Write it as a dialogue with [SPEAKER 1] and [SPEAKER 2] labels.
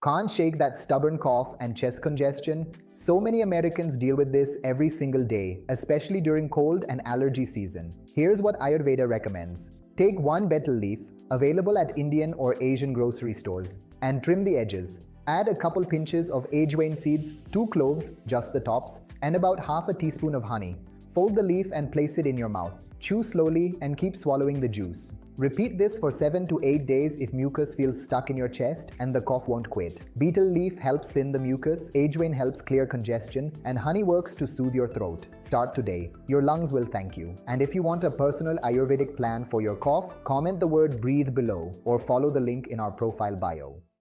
[SPEAKER 1] Can't shake that stubborn cough and chest congestion? So many Americans deal with this every single day, especially during cold and allergy season. Here's what Ayurveda recommends. Take one betel leaf, available at Indian or Asian grocery stores, and trim the edges. Add a couple pinches of ajwain seeds, 2 cloves, just the tops, and about half a teaspoon of honey. Fold the leaf and place it in your mouth. Chew slowly and keep swallowing the juice. Repeat this for 7 to 8 days if mucus feels stuck in your chest and the cough won't quit. Betel leaf helps thin the mucus, ajwain helps clear congestion, and honey works to soothe your throat. Start today. Your lungs will thank you. And if you want a personal Ayurvedic plan for your cough, comment the word breathe below or follow the link in our profile bio.